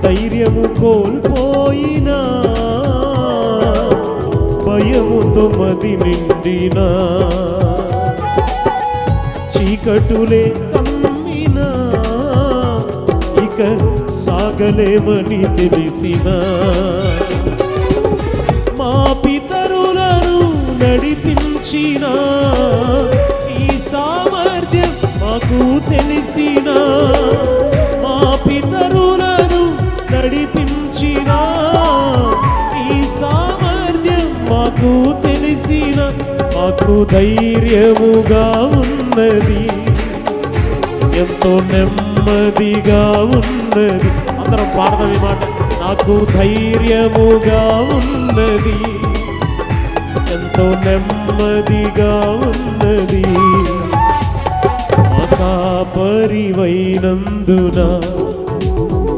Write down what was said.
ధైర్యము కోల్పోయినా భయముతో మది నిండినా చీకటులే కమ్మినా ఇక సాగలేమని తెలిసినా మా పితరులను నడిపించిన ఈ సామర్థ్యం మాకు తెలిసిన మా పితరులను నడిపించిన ఈ సామర్థ్యం మాకు తెలిసిన మాకు ధైర్యముగా ఉన్నది ఎంతో నెమ్మదిగా ఉన్నది. అందరం పాడదాం ఈ మాట. నాకు ధైర్యముగా ఉన్నది ఎంతో నెమ్మదిగా ఉన్నది మా కాపరివైనందున